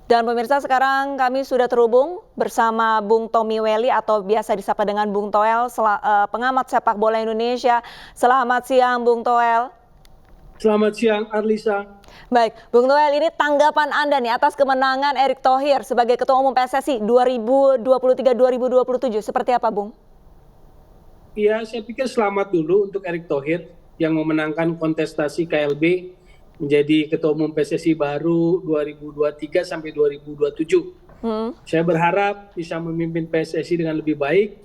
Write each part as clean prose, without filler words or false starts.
Dan pemirsa, sekarang kami sudah terhubung bersama Bung Tommy Welly atau biasa disapa dengan Bung Toel, pengamat sepak bola Indonesia. Selamat siang Bung Toel. Selamat siang Arlisa. Baik, Bung Toel, ini tanggapan Anda nih atas kemenangan Erick Thohir sebagai Ketua Umum PSSI 2023-2027. Seperti apa, Bung? Ya, saya pikir selamat dulu untuk Erick Thohir yang memenangkan kontestasi KLB menjadi Ketua Umum PSSI baru 2023 sampai 2027. Saya berharap bisa memimpin PSSI dengan lebih baik.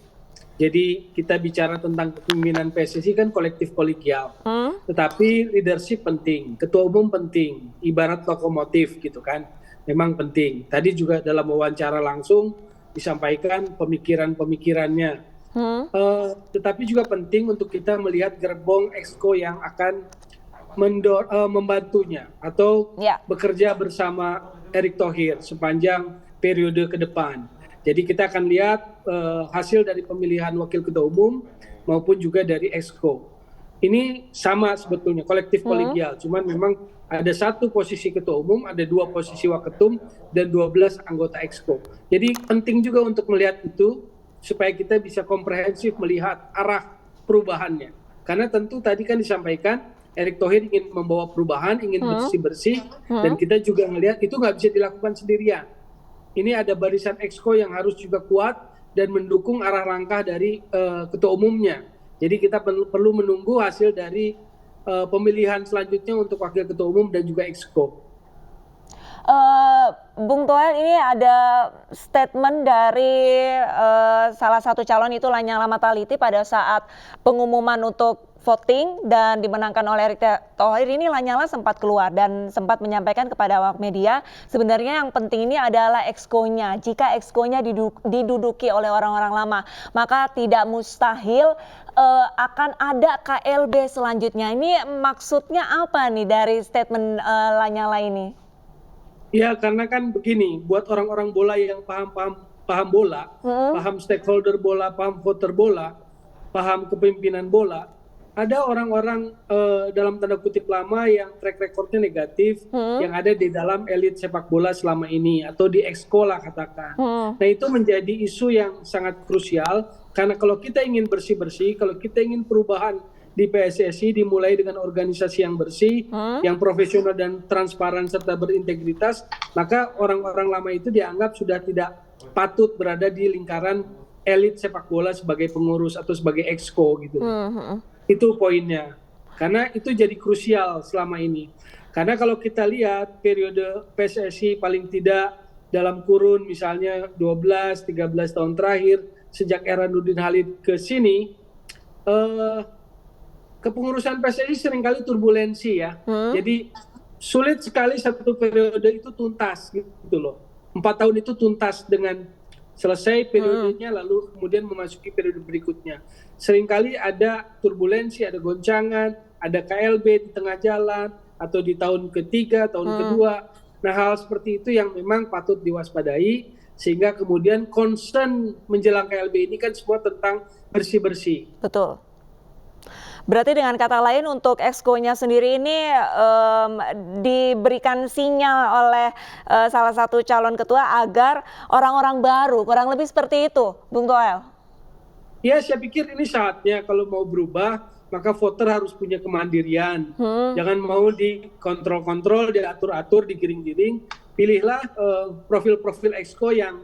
Jadi kita bicara tentang kepemimpinan PSSI kan kolektif kolegial. Tetapi leadership penting, ketua umum penting, ibarat lokomotif gitu kan. Memang penting. Tadi juga dalam wawancara langsung disampaikan pemikiran-pemikirannya. Tetapi juga penting untuk kita melihat gerbong exco yang akan membantunya atau bekerja bersama Erick Thohir sepanjang periode ke depan. Jadi kita akan lihat hasil dari pemilihan wakil ketua umum maupun juga dari exco. Ini sama sebetulnya kolektif kolegial, cuman memang ada satu posisi ketua umum, ada 2 posisi waketum dan 12 anggota exco. Jadi penting juga untuk melihat itu supaya kita bisa komprehensif melihat arah perubahannya. Karena tentu tadi kan disampaikan Erick Thohir ingin membawa perubahan, ingin bersih-bersih, dan kita juga melihat itu nggak bisa dilakukan sendirian. Ini ada barisan exco yang harus juga kuat dan mendukung arah langkah dari ketua umumnya. Jadi kita perlu menunggu hasil dari pemilihan selanjutnya untuk wakil ketua umum dan juga exco. Bung Toel, ini ada statement dari salah satu calon itu Lanyala Mataliti pada saat pengumuman untuk voting dan dimenangkan oleh Erick Thohir. Ini Lanyala sempat keluar dan sempat menyampaikan kepada awak media sebenarnya yang penting ini adalah exco-nya. Jika exco-nya diduduki oleh orang-orang lama, maka tidak mustahil akan ada KLB selanjutnya. Ini maksudnya apa nih dari statement Lanyala ini? Ya, karena kan begini, buat orang-orang bola yang paham bola, paham stakeholder bola, paham voter bola, paham kepemimpinan bola, ada orang-orang dalam tanda kutip lama yang track recordnya negatif, yang ada di dalam elit sepak bola selama ini atau di exco lah katakan. Nah itu menjadi isu yang sangat krusial karena kalau kita ingin bersih-bersih, kalau kita ingin perubahan di PSSI dimulai dengan organisasi yang bersih, yang profesional dan transparan serta berintegritas, maka orang-orang lama itu dianggap sudah tidak patut berada di lingkaran elit sepak bola sebagai pengurus atau sebagai exco gitu. Itu poinnya. Karena itu jadi krusial selama ini. Karena kalau kita lihat periode PSSI paling tidak dalam kurun misalnya 12-13 tahun terakhir sejak era Nurdin Halid ke sini, kepengurusan PSSI seringkali turbulensi ya. Jadi sulit sekali satu periode itu tuntas gitu loh. 4 tahun itu tuntas dengan selesai periodenya lalu kemudian memasuki periode berikutnya. Seringkali ada turbulensi, ada goncangan, ada KLB di tengah jalan atau di tahun ketiga, tahun kedua. Nah hal seperti itu yang memang patut diwaspadai sehingga kemudian concern menjelang KLB ini kan semua tentang bersih-bersih. Betul. Berarti dengan kata lain untuk exco-nya sendiri ini diberikan sinyal oleh salah satu calon ketua agar orang-orang baru, kurang lebih seperti itu, Bung Toel? Ya, saya pikir ini saatnya kalau mau berubah, maka voter harus punya kemandirian. Jangan mau dikontrol-kontrol, diatur-atur, digiring-giring. Pilihlah profil-profil exco yang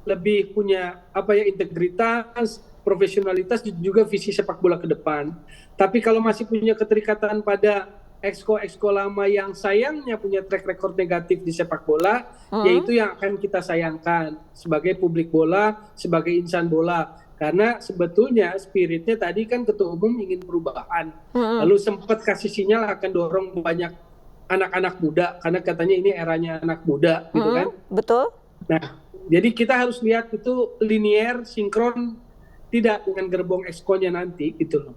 lebih punya integritas, profesionalitas juga visi sepak bola ke depan. Tapi kalau masih punya keterikatan pada exco lama yang sayangnya punya track record negatif di sepak bola, yaitu yang akan kita sayangkan sebagai publik bola, sebagai insan bola. Karena sebetulnya spiritnya tadi kan ketua umum ingin perubahan. Lalu sempat kasih sinyal akan dorong banyak anak-anak muda, karena katanya ini eranya anak muda gitu kan. Betul. Nah, jadi kita harus lihat itu linier, sinkron, tidak dengan gerbong exco-nya nanti gitu loh.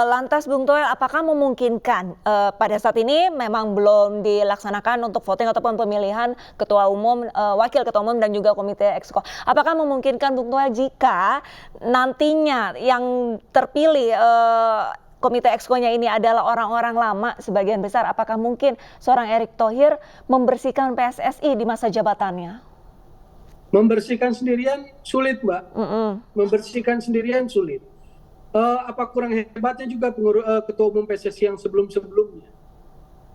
Lantas Bung Toel, apakah memungkinkan pada saat ini memang belum dilaksanakan untuk voting ataupun pemilihan ketua umum, wakil ketua umum dan juga komite exco. Apakah memungkinkan Bung Toel jika nantinya yang terpilih komite exco-nya ini adalah orang-orang lama sebagian besar, apakah mungkin seorang Erick Thohir membersihkan PSSI di masa jabatannya? Membersihkan sendirian sulit, Mbak. Membersihkan sendirian sulit. Apa kurang hebatnya juga ketua umum PSSI yang sebelum-sebelumnya.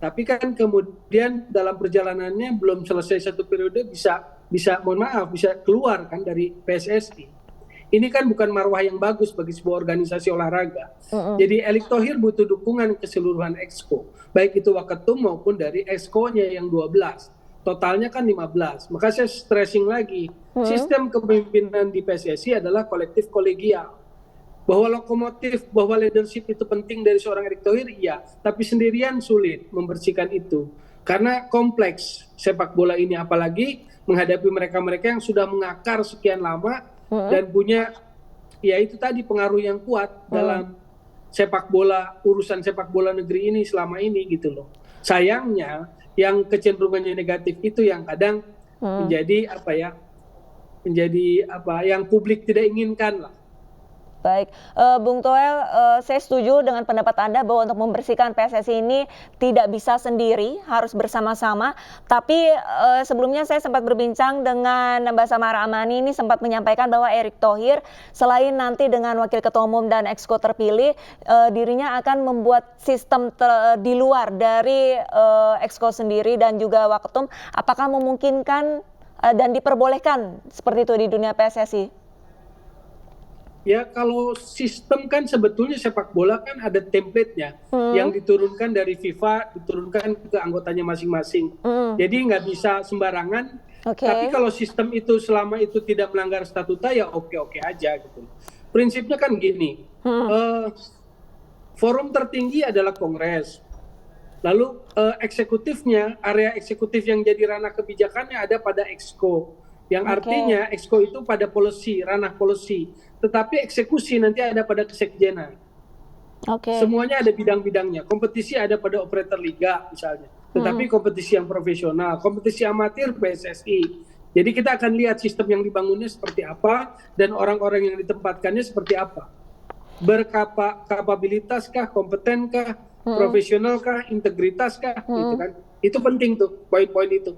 Tapi kan kemudian dalam perjalanannya belum selesai satu periode bisa keluar kan dari PSSI. Ini kan bukan marwah yang bagus bagi sebuah organisasi olahraga. Jadi Erick Thohir butuh dukungan keseluruhan exco, baik itu waketum maupun dari exco-nya yang 12. Totalnya kan 15. Maka saya stressing lagi, sistem kepemimpinan di PSSI adalah kolektif kolegial. Bahwa lokomotif, bahwa leadership itu penting dari seorang Erick Thohir, iya. Tapi sendirian sulit membersihkan itu. Karena kompleks sepak bola ini, apalagi menghadapi mereka-mereka yang sudah mengakar sekian lama dan punya, ya itu tadi, pengaruh yang kuat dalam sepak bola, urusan sepak bola negeri ini selama ini gitu loh. Sayangnya, yang kecenderungannya negatif itu yang kadang menjadi yang publik tidak inginkan lah. Baik, Bung Toel, saya setuju dengan pendapat Anda bahwa untuk membersihkan PSSI ini tidak bisa sendiri, harus bersama-sama. Tapi sebelumnya saya sempat berbincang dengan Mbak Samara Amani, ini sempat menyampaikan bahwa Erick Thohir selain nanti dengan Wakil Ketua Umum dan Exco terpilih, dirinya akan membuat sistem di luar dari Exco sendiri dan juga Waketum. Apakah memungkinkan dan diperbolehkan seperti itu di dunia PSSI? Ya, kalau sistem kan sebetulnya sepak bola kan ada template-nya yang diturunkan dari FIFA, diturunkan ke anggotanya masing-masing. Jadi nggak bisa sembarangan. Tapi kalau sistem itu selama itu tidak melanggar statuta ya oke-oke aja gitu. Prinsipnya kan gini, forum tertinggi adalah Kongres. Lalu eksekutifnya, area eksekutif yang jadi ranah kebijakannya ada pada Exco. Yang artinya Exco itu pada policy, ranah policy. Tetapi eksekusi nanti ada pada kesekjenan. Semuanya ada bidang-bidangnya. Kompetisi ada pada operator liga misalnya. Tetapi kompetisi yang profesional, kompetisi amatir PSSI. Jadi kita akan lihat sistem yang dibangunnya seperti apa dan orang-orang yang ditempatkannya seperti apa. Berkapabilitaskah, kompetenkah, profesionalkah, integritaskah, gitu kan. Itu penting tuh, poin-poin itu.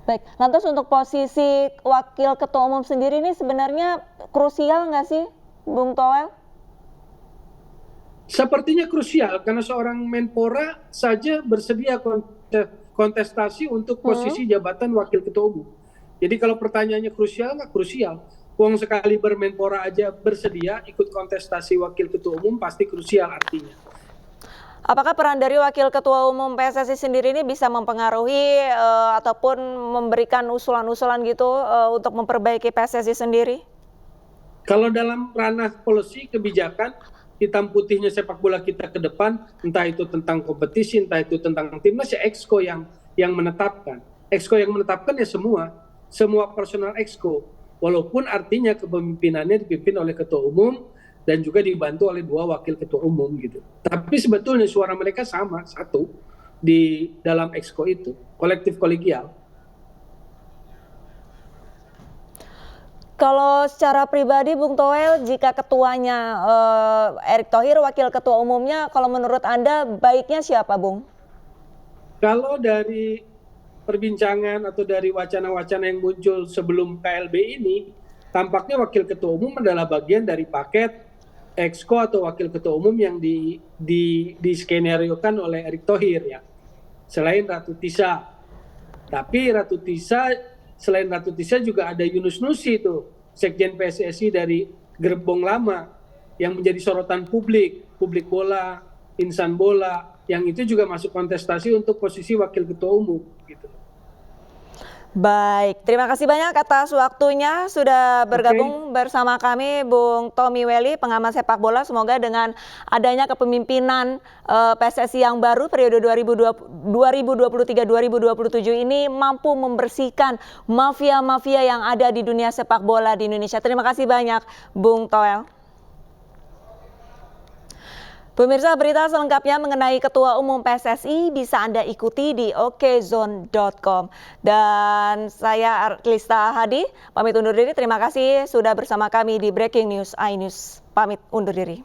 Baik, lantas untuk posisi Wakil Ketua Umum sendiri ini sebenarnya krusial nggak sih, Bung Toel? Sepertinya krusial, karena seorang Menpora saja bersedia kontestasi untuk posisi jabatan Wakil Ketua Umum. Jadi kalau pertanyaannya krusial, nggak krusial. Uang sekali bermenpora aja bersedia ikut kontestasi Wakil Ketua Umum, pasti krusial artinya. Apakah peran dari Wakil Ketua Umum PSSI sendiri ini bisa mempengaruhi ataupun memberikan usulan-usulan gitu untuk memperbaiki PSSI sendiri? Kalau dalam ranah policy kebijakan, hitam putihnya sepak bola kita ke depan, entah itu tentang kompetisi, entah itu tentang timnas, ya Exco yang menetapkan. Exco yang menetapkan ya semua personal Exco. Walaupun artinya kepemimpinannya dipimpin oleh Ketua Umum, dan juga dibantu oleh 2 wakil ketua umum gitu. Tapi sebetulnya suara mereka sama, satu di dalam Exco itu, kolektif kolegial. Kalau secara pribadi Bung Toel, jika ketuanya Erick Thohir, wakil ketua umumnya, kalau menurut Anda baiknya siapa, Bung? Kalau dari perbincangan atau dari wacana-wacana yang muncul sebelum KLB ini, tampaknya wakil ketua umum adalah bagian dari paket Exco atau wakil ketua umum yang diskenariokan oleh Erick Thohir ya. Selain Ratu Tisa. Tapi selain Ratu Tisa juga ada Yunus Nusi itu, Sekjen PSSI dari gerbong lama yang menjadi sorotan publik bola, insan bola, yang itu juga masuk kontestasi untuk posisi wakil ketua umum gitu. Baik, terima kasih banyak atas waktunya sudah bergabung bersama kami Bung Tommy Welly, pengamat sepak bola. Semoga dengan adanya kepemimpinan PSSI yang baru periode 2023-2027 ini mampu membersihkan mafia-mafia yang ada di dunia sepak bola di Indonesia. Terima kasih banyak Bung Toel. Pemirsa, berita selengkapnya mengenai Ketua Umum PSSI bisa Anda ikuti di okezone.com. Dan saya Artlista Hadi, pamit undur diri. Terima kasih sudah bersama kami di Breaking News iNews. Pamit undur diri.